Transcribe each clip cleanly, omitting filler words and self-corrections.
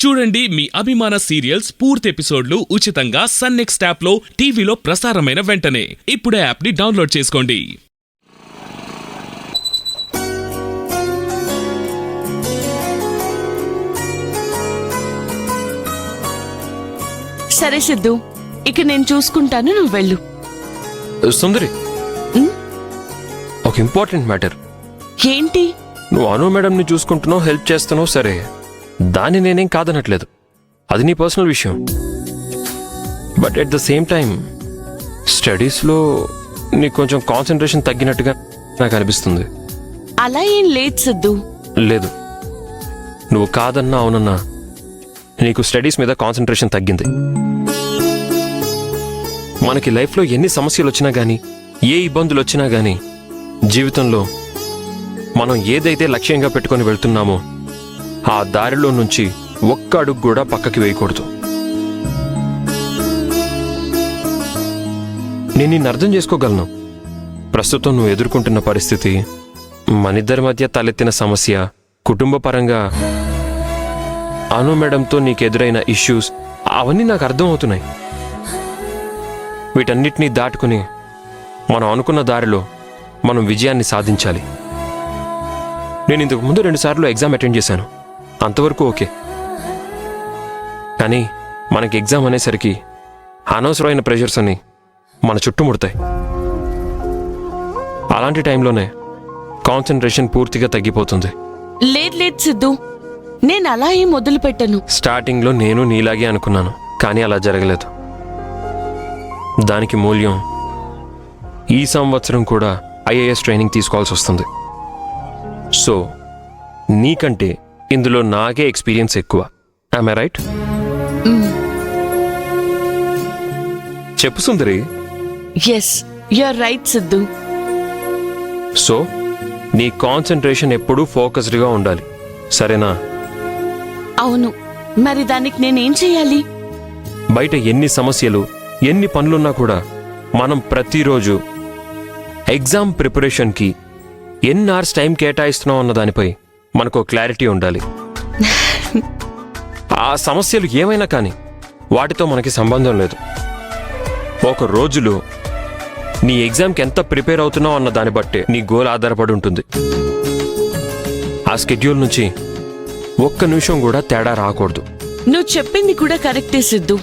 చూడండి మీ అభిమాన సీరియల్స్ పూర్తి ఎపిసోడ్లు ఉచితంగా సన్ నెక్స్ట్ యాప్లో టీవీలో ప్రసారమైన వెంటనే ఇప్పుడే యాప్ని డౌన్లోడ్ చేసుకోండి. సరే సిద్ధు, ఇక నేను చూసుకుంటాను, నువ్వు వెళ్ళు. సుందరి, ఒక ఇంపార్టెంట్ మ్యాటర్. ఏంటి? నువ్వు అను మేడంని చూసుకుంటున్నావు, హెల్ప్ చేస్తున్నావు, సరే, దాన్ని నేనేం కాదనట్లేదు, అది నీ పర్సనల్ విషయం. But at the same time స్టడీస్లో నీకు కొంచెం కాన్సన్ట్రేషన్ తగ్గినట్టుగా నాకు అనిపిస్తుంది. అలా ఏం లేదు సిద్ధు. లేదు, నువ్వు కాదన్నా అవునన్నా నీకు స్టడీస్ మీద కాన్సన్ట్రేషన్ తగ్గింది. మనకి లైఫ్లో ఎన్ని సమస్యలు వచ్చినా కానీ, ఏ ఇబ్బందులు వచ్చినా కానీ, జీవితంలో మనం ఏదైతే లక్ష్యంగా పెట్టుకొని వెళ్తున్నామో ఆ దారిలో నుంచి ఒక్క అడుగు కూడా పక్కకి వేయకూడదు. నేను నిన్ను అర్థం చేసుకోగలను. ప్రస్తుతం నువ్వు ఎదుర్కొంటున్న పరిస్థితి, మనిద్దరి మధ్య తలెత్తిన సమస్య, కుటుంబ పరంగా అను మేడంతో నీకు ఎదురైన ఇష్యూస్, అవన్నీ నాకు అర్థం అవుతున్నాయి. వీటన్నిటినీ దాటుకుని మనం అనుకున్న దారిలో మనం విజయాన్ని సాధించాలి. నేను ఇంతకు ముందు 2 సార్లు ఎగ్జామ్ అటెండ్ చేశాను, అంతవరకు ఓకే. కానీ మనకి ఎగ్జామ్ అనేసరికి అనవసరమైన ప్రెషర్స్ అని మన చుట్టుముడతాయి. అలాంటి టైంలోనే కాన్సన్ట్రేషన్ పూర్తిగా తగ్గిపోతుంది. లేదు సిద్ధు, నేను అలా ఏం మొదలు పెట్టను. స్టార్టింగ్లో నేను నీలాగే అనుకున్నాను, కానీ అలా జరగలేదు. దానికి మూల్యం ఈ సంవత్సరం కూడా ఐఏఎస్ ట్రైనింగ్ తీసుకోవాల్సి వస్తుంది. సో నీకంటే ఇందులో నాకే ఎక్స్పీరియన్స్ ఎక్కువ. Am I right? చెప్పు Sundari. Yes, you are right Siddhu. So నీ కాన్సన్ట్రేషన్ ఎప్పుడూ ఫోకస్డ్గా ఉండాలి, సరేనా? అవును, మరి దానికి నేనేం చెయ్యాలి? బయట ఎన్ని సమస్యలు, ఎన్ని పనులున్నా కూడా మనం ప్రతిరోజు ఎగ్జామ్ ప్రిపరేషన్కి ఎన్ని అవర్స్ టైం కేటాయిస్తున్నాం అన్న దానిపై మనకు క్లారిటీ ఉండాలి. ఆ సమస్యలు ఏమైనా కానీ వాటితో మనకి సంబంధం లేదు. ఒక రోజులో నీ ఎగ్జామ్కి ఎంత ప్రిపేర్ అవుతున్నావు అన్న దాన్ని బట్టే నీ గోల్ ఆధారపడి ఉంటుంది. ఆ స్కెడ్యూల్ నుంచి ఒక్క నిమిషం కూడా తేడా రాకూడదు. నువ్వు చెప్పింది కూడా కరెక్టే సిద్ధు.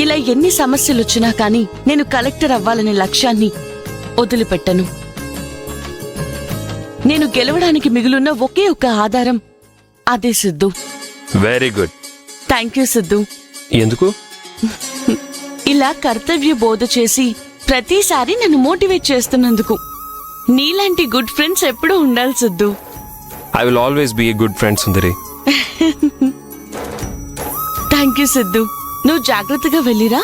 ఇలా ఎన్ని సమస్యలు వచ్చినా కానీ నేను కలెక్టర్ అవ్వాలనే లక్ష్యాన్ని వదిలిపెట్టను. నేను గెలవడానికి మిగులున్న ఒకే ఒక్క ఆధారం అదే Siddhu. Very good. Thank you Siddhu. ఎందుకు? ఇలా కర్తవ్య బోధ చేసి ప్రతిసారి నన్ను మోటివేట్ చేస్తున్నందుకు. నీలాంటి గుడ్ ఫ్రెండ్స్ ఎప్పుడూ ఉండాలి Siddhu. I will always be a good friend Sundari. Thank you Siddhu. నువ్వు జాగ్రత్తగా వెళ్ళిరా.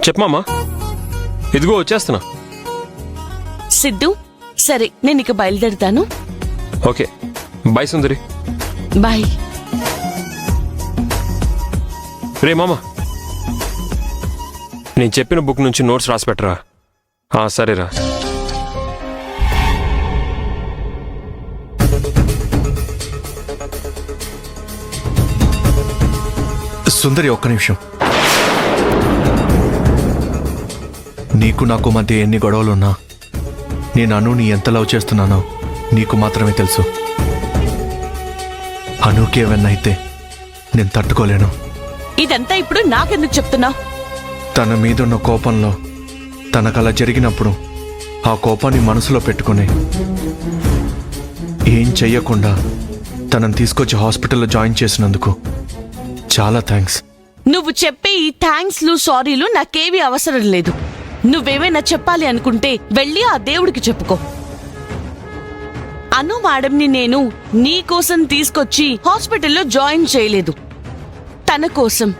చెప్పమామా, ఇదిగో వచ్చేస్తున్నా. సిద్ధు, సరే నేను ఇక బయలుదేరుతాను. ఓకే, బాయ్ సుందరి. బాయ్. రే మామా, నేను చెప్పిన బుక్ నుంచి నోట్స్ రాసి పెట్టరా. సరేరా. సుందరి, ఒక్క నిమిషం. నీకు నాకు మధ్య ఎన్ని గొడవలున్నా నేను అనుని ఎంత లవ్ చేస్తున్నానో నీకు మాత్రమే తెలుసు. అనుకి ఏమన్నా అయితే నేను తట్టుకోలేను. ఇదంతా ఇప్పుడు నాకెందుకు చెప్తున్నావు? తన మీదున్న కోపంలో తనకలా జరిగినప్పుడు ఆ కోపాన్ని మనసులో పెట్టుకుని ఏం చెయ్యకుండా తనని తీసుకొచ్చి హాస్పిటల్లో జాయిన్ చేసినందుకు చాలా థ్యాంక్స్. నువ్వు చెప్పే ఈ థ్యాంక్స్లు, సారీలు నాకేవీ అవసరం లేదు. నువ్వేమైనా చెప్పాలి అనుకుంటే వెళ్ళి ఆ దేవుడికి చెప్పుకో. అను మేడంని నేను నీ కోసం తీసుకొచ్చి హాస్పిటల్లో జాయిన్ చేయలేదు. తన కోసం,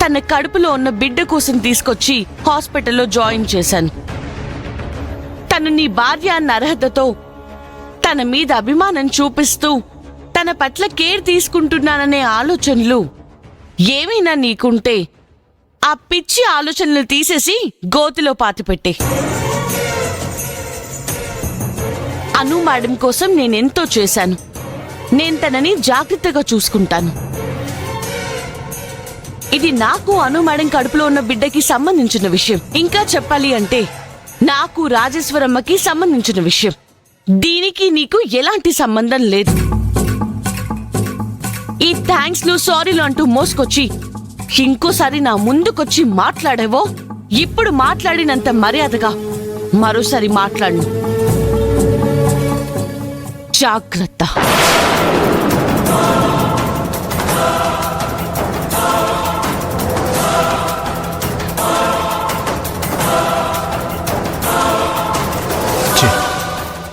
తన కడుపులో ఉన్న బిడ్డ కోసం తీసుకొచ్చి హాస్పిటల్లో జాయిన్ చేశాను. తను నీ భార్య అన్న అర్హతతో తన మీద అభిమానం చూపిస్తూ తన పట్ల కేర్ తీసుకుంటున్నాననే ఆలోచనలు ఏమైనా నీకుంటే ఆ పిచ్చి ఆలోచనలు తీసేసి గోతిలో పాతిపెట్టే. అను మేడం కోసం నేనెంతో చేశాను. నేను తనని జాగ్రత్తగా చూసుకుంటాను. ఇది నాకు అను మేడం కడుపులో ఉన్న బిడ్డకి సంబంధించిన విషయం. ఇంకా చెప్పాలి అంటే నాకు రాజేశ్వరమ్మకి సంబంధించిన విషయం. దీనికి నీకు ఎలాంటి సంబంధం లేదు. ఈ థ్యాంక్స్లు సారీలు అంటూ మోసుకొచ్చి ఇంకోసారి నా ముందుకొచ్చి మాట్లాడేవో, ఇప్పుడు మాట్లాడినంత మర్యాదగా మరోసారి మాట్లాడను. జాగ్రత్త.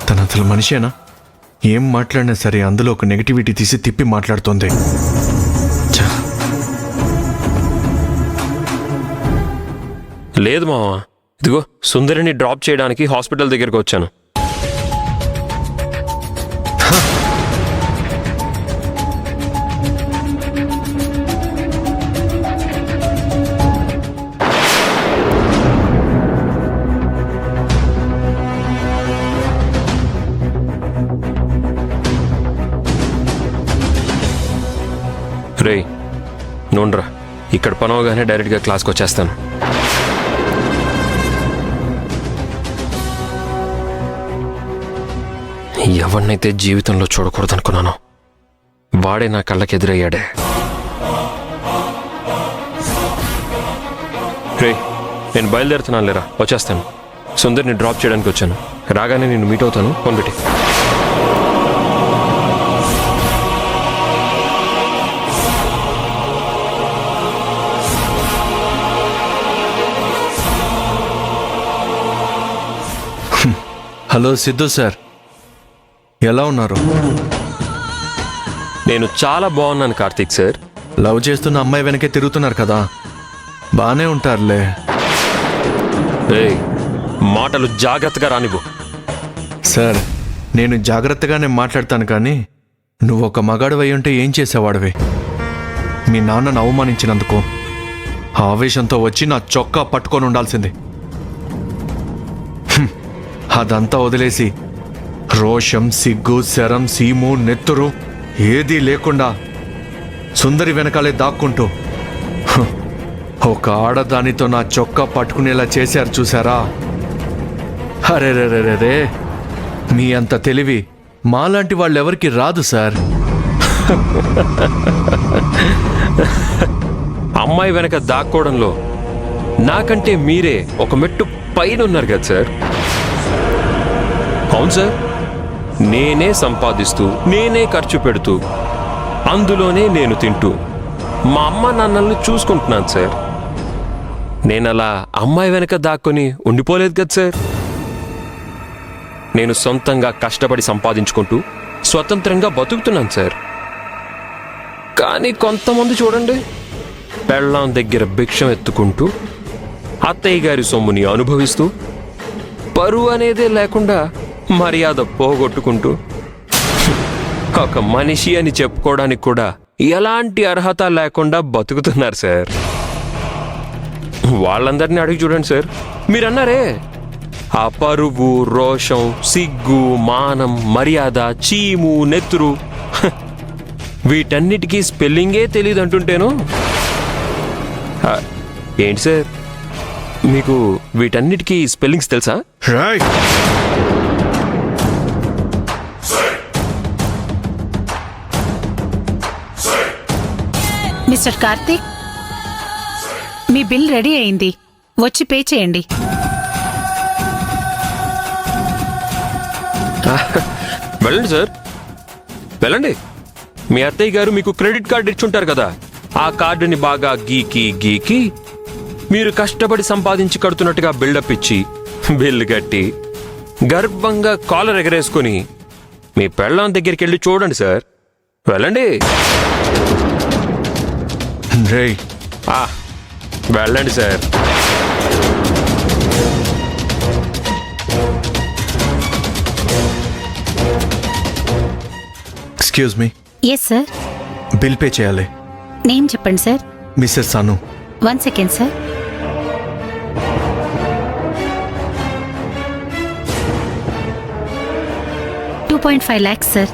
తన అసలు మనిషేనా? ఏం మాట్లాడినా సరే అందులో ఒక నెగటివిటీ తీసి తిప్పి మాట్లాడుతోంది. లేదు మావా, ఇదిగో సుందరిని డ్రాప్ చేయడానికి హాస్పిటల్ దగ్గరికి వచ్చాను. రే నూనరా, ఇక్కడ పనవగానే డైరెక్ట్గా క్లాస్కి వచ్చేస్తాను. ఎవరినైతే జీవితంలో చూడకూడదనుకున్నానో వాడే నా కళ్ళకి ఎదురయ్యాడే. రే నేను బయలుదేరుతున్నాను, లేరా వచ్చేస్తాను. సుందర్ని డ్రాప్ చేయడానికి వచ్చాను. రాగానే నేను మీట్ అవుతాను. ఫోన్ పెట్టి. హలో సిద్ధు సార్, ఎలా ఉన్నారు? నేను చాలా బాగున్నాను కార్తీక్ సార్. లవ్ చేస్తున్న అమ్మాయి వెనకే తిరుగుతున్నారు కదా, బానే ఉంటారులే. ఏయ్, మాటలు జాగ్రత్తగా రానివ్వు. సార్ నేను జాగ్రత్తగానే మాట్లాడతాను, కానీ నువ్వు ఒక మగాడు అయి ఉంటే ఏం చేసేవాడివి? మీ నాన్నను అవమానించినందుకు ఆవేశంతో వచ్చి నా చొక్కా పట్టుకొని ఉండాల్సింది. అదంతా వదిలేసి రోషం, సిగ్గు, శరం, సీము, నెత్తురు ఏదీ లేకుండా సుందరి వెనకాలే దాక్కుంటూ ఒక ఆడదానితో నా చొక్కా పట్టుకునేలా చేశారు చూసారా? అరే రే రే రే, మీ అంత తెలివి మాలాంటి వాళ్ళెవరికి రాదు సార్. అమ్మాయి వెనక దాక్కోవడంలో నాకంటే మీరే ఒక మెట్టు పైన ఉన్నారు కదా సార్. అవును సార్, నేనే సంపాదిస్తూ నేనే ఖర్చు పెడుతూ అందులోనే నేను తింటూ మా అమ్మ నాన్నల్ని చూసుకుంటున్నాను సార్. నేనలా అమ్మాయి వెనక దాక్కొని ఉండిపోలేదు కదా సార్. నేను సొంతంగా కష్టపడి సంపాదించుకుంటూ స్వతంత్రంగా బతుకుతున్నాను సార్. కానీ కొంతమంది చూడండి, పెళ్ళాం దగ్గర భిక్షం ఎత్తుకుంటూ అత్తయ్య గారి సొమ్ముని అనుభవిస్తూ పరువు అనేదే లేకుండా మర్యాద పోగొట్టుకుంటూ ఒక మనిషి అని చెప్పుకోవడానికి కూడా ఎలాంటి అర్హత లేకుండా బతుకుతున్నారు సార్. వాళ్ళందరినీ అడిగి చూడండి సార్. మీరన్నారే ఆ పరువు, రోషం, సిగ్గు, మానం, మర్యాద, చీము, నెత్తురు వీటన్నిటికీ స్పెల్లింగే తెలియదు అంటుంటేను. ఏంటి సార్, మీకు వీటన్నిటికీ స్పెల్లింగ్స్ తెలుసా? మిస్టర్ కార్తీక్, మీ బిల్ రెడీ అయింది, వచ్చి పే చేయండి. వెళ్ళండి సార్, వెళ్ళండి. మీ అత్తయ్య గారు మీకు క్రెడిట్ కార్డు ఇచ్చుంటారు కదా, ఆ కార్డుని బాగా గీకి గీకి మీరు కష్టపడి సంపాదించి కడుతున్నట్టుగా బిల్డప్ ఇచ్చి బిల్లు కట్టి గర్వంగా కాలర్ ఎగరేసుకుని మీ పెళ్ళాం దగ్గరికి వెళ్ళి చూడండి సార్. వెళ్ళండి. వెళ్ళండి sir. Excuse me. Yes sir. Bill pay చేయాలి. నేమ్ చెప్పండి sir. Missus Anu. 1 second sir. 2.5 lakhs, sir.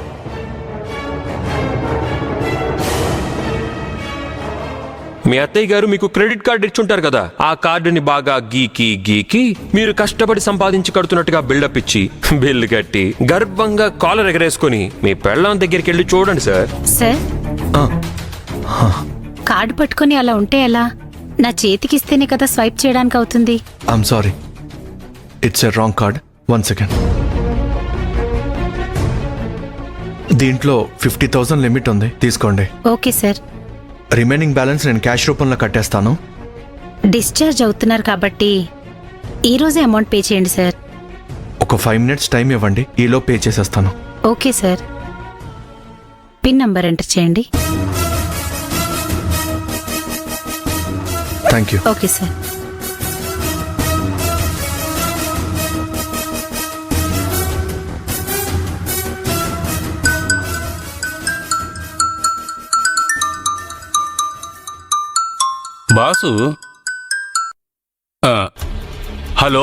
మీ అత్తయ్య గారు మీకు క్రెడిట్ కార్డు ఇచ్చుంటారు కదా, ఆ కార్డుని బాగా గీకి మీరు కష్టపడి సంపాదించి కడుతున్నట్టుగా బిల్డప్ ఇచ్చి బిల్లు కట్టి గర్వంగా కాలర్ ఎగరేసుకుని మీ పెళ్ళాం దగ్గరికి వెళ్ళి చూడండి సార్. సార్, కార్డు పట్టుకొని అలా ఉంటే ఎలా? నా చేతికిస్తేనే కదా స్వైప్ చేయడానికి అవుతుంది. I'm sorry, it's a wrong card. 1 second. దీంట్లో 50,000 లిమిట్ ఉంది, తీసుకోండి. Okay sir. రిమైనింగ్ బ్యాలెన్స్ నేను క్యాష్ రూపంలో కట్టేస్తాను. డిశ్చార్జ్ అవుతున్నారు కాబట్టి ఈ రోజే అమౌంట్ పే చేయండి సార్. ఒక 5 minutes టైం ఇవ్వండి, ఈలో పే చేసేస్తాను. Okay sir. Pin number enter చేయండి. Thank you. Okay sir. Boss, hello,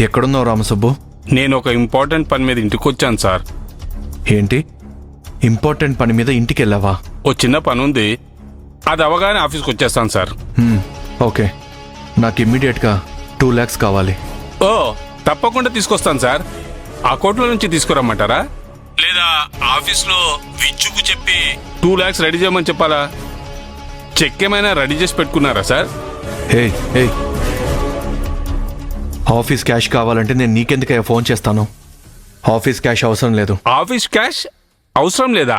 ఎక్కడున్నావు రామసుబ్బు? నేను ఒక ఇంపార్టెంట్ పని మీద ఇంటికి వచ్చాను సార్. ఏంటి ఇంపార్టెంట్ పని మీద ఇంటికి వెళ్ళావా? ఓ చిన్న పని ఉంది, అది అవగానే ఆఫీస్కి వచ్చేస్తాను సార్. ఓకే, నాకు ఇమ్మీడియట్గా 2 lakhs కావాలి. ఓ తప్పకుండా తీసుకొస్తాను సార్. ఆ కోట్లో నుంచి తీసుకురమ్మంటారా, లేదా ఆఫీస్లో విచ్చుకు చెప్పి 2 lakhs రెడీ చేయమని చెప్పాలా? చెక్ ఏమైనా రెడీ చేసి పెట్టుకున్నారా సార్? హే హే, ఆఫీస్ క్యాష్ కావాలంటే నేను నీకెందుకయ్యా ఫోన్ చేస్తాను? ఆఫీస్ క్యాష్ అవసరం లేదు. ఆఫీస్ క్యాష్ అవసరం లేదా?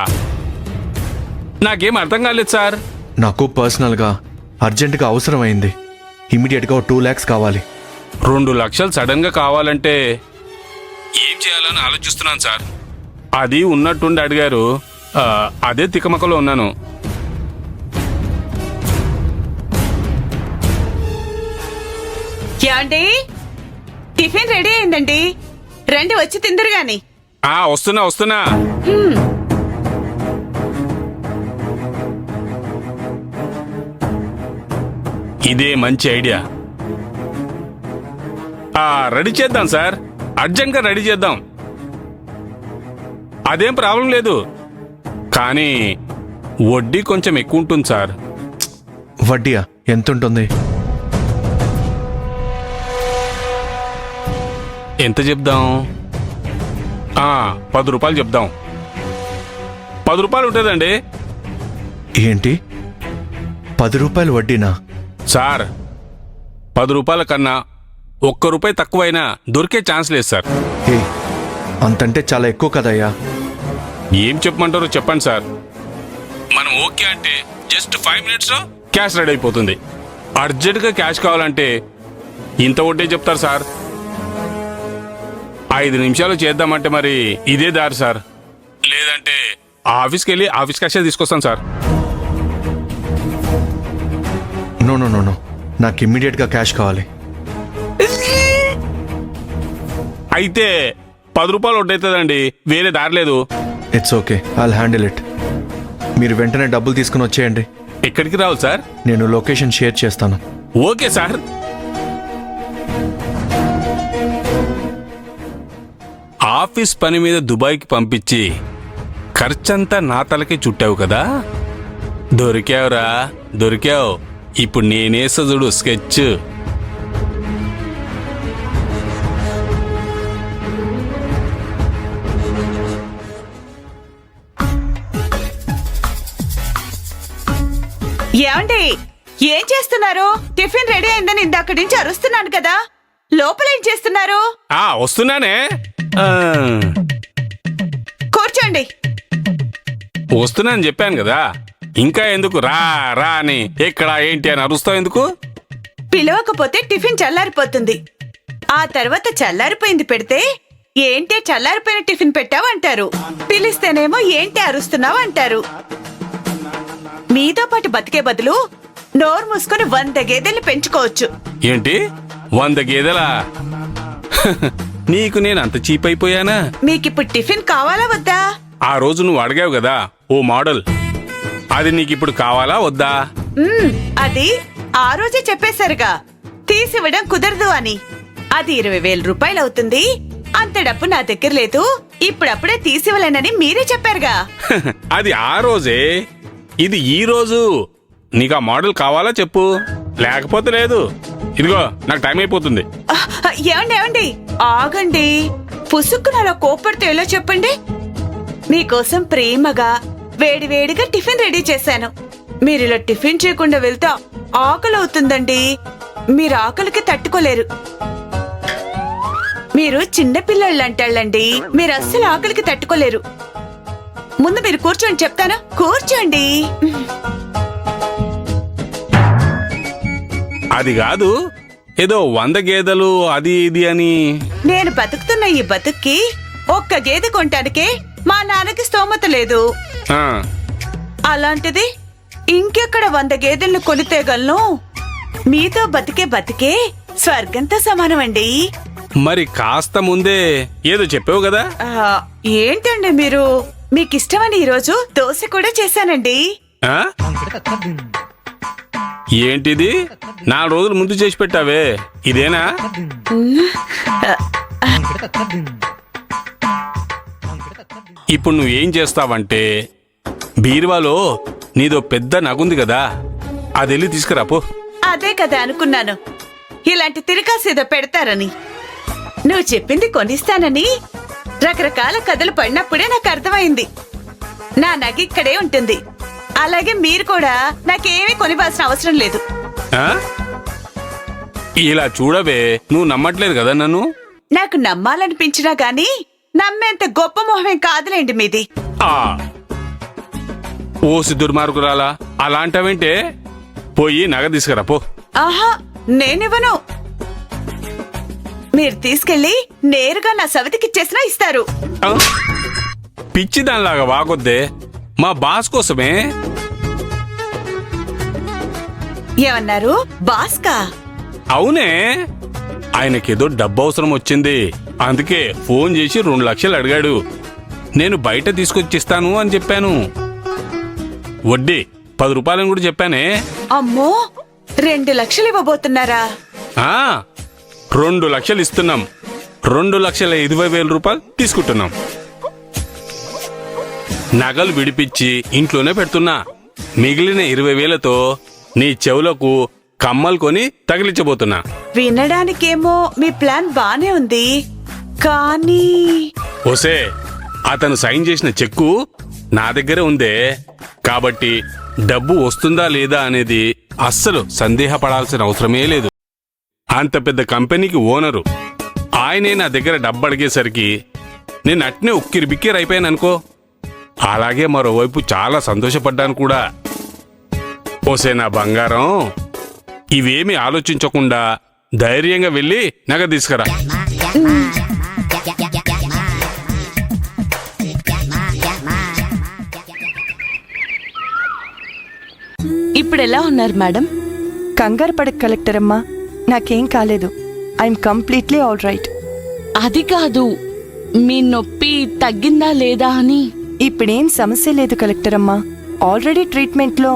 నాకేం అర్థం కాలేదు సార్. నాకు పర్సనల్గా అర్జెంటుగా అవసరమైంది. ఇమ్మీడియట్గా 2 lakhs కావాలి. 2 లక్షలు సడన్ గా కావాలంటే ఏం చేయాలని ఆలోచిస్తున్నాను సార్. అది ఉన్నట్టుండి అడిగారు, అదే తికమకలో ఉన్నాను. ఏమండి, టిఫిన్ రెడీ అయిందండి, రండి వచ్చి తిందరు గాని. వస్తున్నా. ఇదే మంచి ఐడియా. రెడీ చేద్దాం సార్, అర్జెంట్గా రెడీ చేద్దాం. అదేం ప్రాబ్లం లేదు, కానీ వడ్డీ కొంచెం ఎక్కువ ఉంటుంది సార్. వడ్డీయా? ఎంత ఉంటుంది? ఎంత చెప్దాం? 10 రూపాయలు చెప్దాం. 10 రూపాయలు ఉంటుందండి. ఏంటి 10 రూపాయలు వడ్డీనా? సార్, 10 రూపాయల కన్నా 1 రూపాయి తక్కువైనా దొరికే ఛాన్స్ లేదు సార్. హే, అంతంటే చాలా ఎక్కువ కదయ్యా. ఏం చెప్పమంటారో చెప్పండి సార్. మనం ఓకే అంటే జస్ట్ 5 minutesలో క్యాష్ రెడీ అయిపోతుంది. అర్జెంటుగా క్యాష్ కావాలంటే ఇంత వడ్డీ చెప్తారు సార్. 5 నిమిషాలు చేద్దామంటే మరి ఇదే దారి సార్. లేదంటే ఆఫీస్కి వెళ్ళి ఆఫీస్ క్యాషే తీసుకొస్తాను sir. No no no no, నాకు ఇమ్మీడియట్గా క్యాష్ కావాలి. అయితే 10 రూపాయలు వడ్డీ అవుతుందండి, వేరే దారి లేదు. It's okay, I'll handle it. మీరు వెంటనే డబ్బులు తీసుకుని వచ్చేయండి. ఎక్కడికి రావాలి సార్? నేను లొకేషన్ షేర్ చేస్తాను. Okay sir. ఆఫీస్ పని మీద దుబాయ్కి పంపించి ఖర్చంతా నా తలకి చుట్టావు కదా. దొరికావురా, దొరికావు. ఇప్పుడు నేనేస చూడు స్కెచ్. ఏమండి, ఏం చేస్తున్నారు? టిఫిన్ రెడీ అయిందని ఇందాక నుంచి అరుస్తున్నాను కదా, లోపల ఏం చేస్తున్నారు? వస్తున్నానే. కూర్చోండి. వస్తున్నానని చెప్పాను కదా, ఇంకా ఎందుకు రా రా అని ఎక్కడ ఏంటి అని అరుస్తావు ఎందుకు? పిలవకపోతే టిఫిన్ చల్లారిపోతుంది. ఆ తర్వాత చల్లారిపోయింది పెడితే ఏంటే చల్లారిపోయిన టిఫిన్ పెట్టావు అంటారు. పిలిస్తేనేమో ఏంటి అరుస్తున్నావు అంటారు. మీతో పాటు బతికే బదులు నోరు మూసుకొని 100 గేదెల్ని పెంచుకోవచ్చు. ఏంటి 100 గేదెలా? నీకు నేను అంత చీప్ అయిపోయానా? మీకిప్పుడు టిఫిన్ కావాలా వద్దా? ఆ రోజు నువ్వు అడిగావు కదా ఓ మోడల్, అది నీకిప్పుడు కావాలా వద్దా? అది ఆ రోజే చెప్పేశారుగా, తీసివ్వడం కుదరదు అని. అది 20,000 రూపాయలు అవుతుంది. అంత డబ్బు నా దగ్గర లేదు, ఇప్పుడప్పుడే తీసివ్వలేనని మీరే చెప్పారుగా. అది ఆ రోజే, ఇది ఈ రోజు. నీకు ఆ మోడల్ కావాలా చెప్పు, లేకపోతే లేదు. ఇదిగో నాకు టైం అయిపోతుంది. ఏమండి ఆగండి, పుసుక్కున అలా కోప్పడితే ఎలా చెప్పండి. మీకోసం ప్రేమగా వేడివేడిగా టిఫిన్ రెడీ చేశాను. మీరు ఇలా టిఫిన్ చేయకుండా వెళ్తే ఆకలి అవుతుందండి. మీరు ఆకలికి తట్టుకోలేరు. మీరు చిన్నపిల్లళ్ళు అంటాళ్ళండి, మీరు అస్సలు ఆకలికి తట్టుకోలేరు. ముందు మీరు కూర్చోండి, చెప్తాను. కూర్చోండి. అది కాదు, ఏదో 100 గేదెలు అది ఇది అని. నేను బతుకుతున్న ఈ బతుక్కి ఒక్క గేదె కొనటానికే మా నాన్నకి స్తోమత లేదు. ఆ, అలాంటిది ఇంకెక్కడ 100 గేదెలను కొనితేగలను? మీతో బతికే స్వర్గంతో సమానమండి. మరి కాస్త ముందే ఏదో చెప్పావు కదా. ఏంటండి మీరు, మీకిష్టమని ఈరోజు దోశ కూడా చేశానండి. ఆ? ఏంటిది 4 రోజులు ముందు చేసి పెట్టావే, ఇదేనా? ఇప్పుడు నువ్వేం చేస్తావంటే, బీరువాలో నీదో పెద్ద నగుంది కదా, అది వెళ్ళి తీసుకురాపో. అదే కదా అనుకున్నాను, ఇలాంటి తిరకాసేదో పెడతారని. నువ్వు చెప్పింది కొనిస్తానని రకరకాల కథలు పడినప్పుడే నాకు అర్థమైంది. నా నగ ఇక్కడే ఉంటుంది. అలాగే మీరు కూడా నాకేమీ కొనివ్వాల్సిన అవసరం లేదు. ఆ? ఇలా చూడవే, నువ్వు నమ్మట్లేదు కదా నన్ను. నాకు నమ్మాలనిపించినా గాని నమ్మేంత గొప్ప మొహమేం కాదులేండి మీది. ఆ ఓసి దుర్మార్గురాలా, అలాంటవేంటే? పోయి నగ తీసుకురాపో. ఆహా, నేనివ్వను. మీరు తీసుకెళ్లి నేరుగా నా సవితికిచ్చేసినా ఇస్తారు. ఆ? పిచ్చి దానిలాగా వాగొద్దే, మా బాస్ కోసమే. ఏమన్నారు? బాస్కా? అవునే, ఆయనకేదో డబ్బు అవసరం వచ్చింది, అందుకే ఫోన్ చేసి 2 లక్షలు అడిగాడు. నేను బయట తీసుకొచ్చిస్తాను అని చెప్పాను. వడ్డీ 10 రూపాయలని కూడా చెప్పానే. అమ్మో, 2 లక్షలు ఇవ్వబోతున్నారా? ఆ 2 లక్షలు ఇస్తున్నాం. 2,20,000 రూపాయలు తీసుకుంటున్నాం. నగలు విడిపించి ఇంట్లోనే పెడుతున్నా. మిగిలిన 20,000తో నీ చెవులకు కమ్మలు కొని తగిలించబోతున్నా. వినడానికేమో మీ ప్లాన్ బానే ఉంది, కానీ ఓసే, అతను సైన్ చేసిన చెక్కు నా దగ్గరే ఉందే, కాబట్టి డబ్బు వస్తుందా లేదా అనేది అస్సలు సందేహపడాల్సిన అవసరమే లేదు. అంత పెద్ద కంపెనీకి ఓనరు ఆయనే నా దగ్గర డబ్బు అడిగేసరికి నేను అట్నే ఉక్కిరి బిక్కిరి అయిపోయాను అనుకో. అలాగే మరోవైపు చాలా సంతోషపడ్డాను కూడా. ఓసే నా బంగారం, ఇవేమీ ఆలోచించకుండా ధైర్యంగా వెళ్ళి నగ తీసుకురా. ఇప్పుడెలా ఉన్నారు మేడం? కంగారు పడక కలెక్టర్ అమ్మా, నాకేం కాలేదు. I'm completely all right. అది కాదు, మీ నొప్పి తగ్గిందా లేదా అని. ఇప్పుడేం సమస్య లేదు కలెక్టర్ అమ్మా. ఆల్రెడీ ట్రీట్మెంట్లో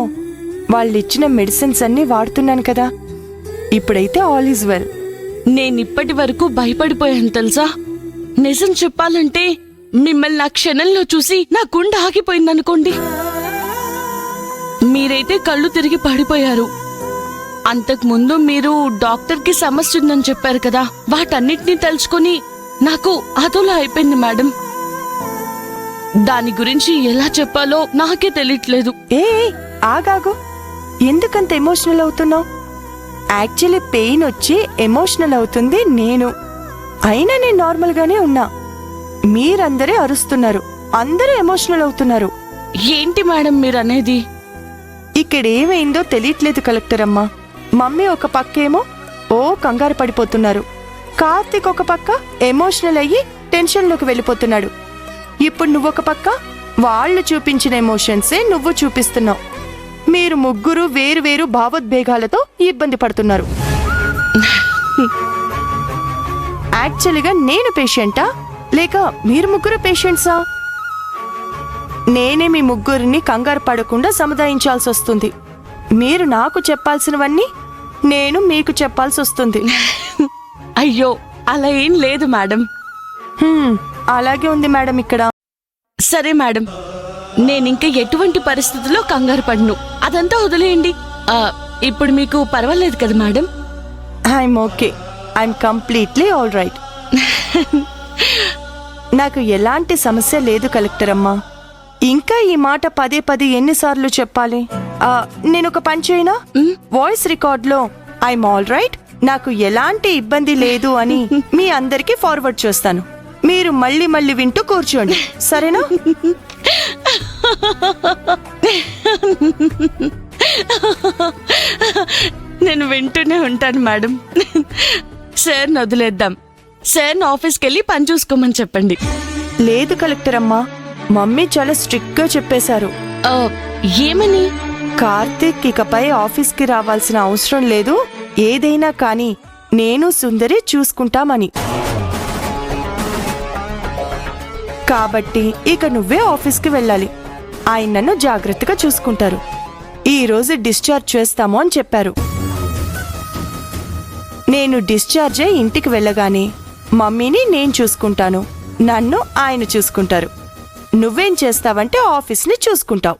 వాళ్ళిచ్చిన మెడిసిన్స్ అన్నీ వాడుతున్నాను కదా. ఇప్పుడైతే ఆల్ ఈజ్ వెల్. నేనిప్పటి వరకు భయపడిపోయాను తెలుసా. నిజం చెప్పాలంటే మిమ్మల్ని ఆ క్షణంలో చూసి నా గుండె ఆగిపోయిందనుకోండి. మీరైతే కళ్ళు తిరిగి పడిపోయారు. అంతకుముందు మీరు డాక్టర్కి సమస్య ఉందని చెప్పారు కదా, వాటన్నిటినీ తలుచుకొని నాకు అదోలా అయిపోయింది మేడం. దాని గురించి ఎలా చెప్పాలో నాకే తెలియట్లేదు. ఏ ఆగాగు, ఎందుకంత ఎమోషనల్ అవుతున్నావు? యాక్చువల్లీ పెయిన్ వచ్చి ఎమోషనల్ అవుతుంది నేను. అయినా నేను నార్మల్గానే ఉన్నా. మీరందరే అరుస్తున్నారు, అందరూ ఎమోషనల్ అవుతున్నారు. ఏంటి మేడం మీరనేది? ఇక్కడ ఏమైందో తెలియట్లేదు కలెక్టర్ అమ్మా. మమ్మీ ఒక పక్కేమో ఓ కంగారు పడిపోతున్నారు, కార్తీక్ ఒక పక్క ఎమోషనల్ అయ్యి టెన్షన్లోకి వెళ్ళిపోతున్నాడు. ఇప్పుడు నువ్వొక పక్క వాళ్ళు చూపించిన ఎమోషన్సే నువ్వు చూపిస్తున్నావు. మీరు ముగ్గురు వేరు వేరు భావోద్వేగాలతో ఇబ్బంది పడుతున్నారు. యాక్చువల్గా నేను పేషెంటా లేక మీరు ముగ్గురు పేషెంట్సా? నేనే మీ ముగ్గురిని కంగారు పడకుండా సముదాయించాల్సి వస్తుంది. మీరు నాకు చెప్పాల్సినవన్నీ నేను మీకు చెప్పాల్సి వస్తుంది. అయ్యో, అలా ఏం లేదు మేడం. అలాగే ఉంది మేడం ఇక్కడ. సరే మేడం, నేనింక ఎటువంటి పరిస్థితుల్లో కంగారు పడను. అదంతా వదిలేయండి. ఇప్పుడు మీకు పర్వాలేదు కదా madam? I'm okay. I'm completely all right. నాకు ఎలాంటి సమస్య లేదు కలెక్టర్ అమ్మా. ఇంకా ఈ మాట పదే పదే ఎన్నిసార్లు చెప్పాలి? నేను ఒక పని చేయనా? వాయిస్ రికార్డ్ లో ఐఎమ్ ఆల్ రైట్, నాకు ఎలాంటి ఇబ్బంది లేదు అని మీ అందరికీ ఫార్వర్డ్ చేస్తాను. మీరు మళ్ళీ మళ్ళీ వింటూ కూర్చోండి, సరేనా? నేను వింటూనే ఉంటాను మేడం. సార్ని వదిలేద్దాం. సార్ని ఆఫీస్కి వెళ్ళి పని చూసుకోమని చెప్పండి. లేదు కలెక్టర్ అమ్మా, మమ్మీ చాలా స్ట్రిక్ట్ గా చెప్పేశారు. ఏమని? కార్తీక్ ఇకపై ఆఫీస్కి రావాల్సిన అవసరం లేదు, ఏదైనా కానీ నేను సుందరి చూసుకుంటామని. కాబట్టి ఇక నువ్వే ఆఫీస్కి వెళ్ళాలి. ఆయన నన్ను జాగ్రత్తగా చూసుకుంటారు. ఈ రోజు డిశ్చార్జ్ చేస్తాము అని చెప్పారు. నేను డిశ్చార్జ్ అయి ఇంటికి వెళ్ళగానే మమ్మీని నేను చూసుకుంటాను, నన్ను ఆయన చూసుకుంటారు. నువ్వేం చేస్తావంటే ఆఫీస్ని చూసుకుంటావు.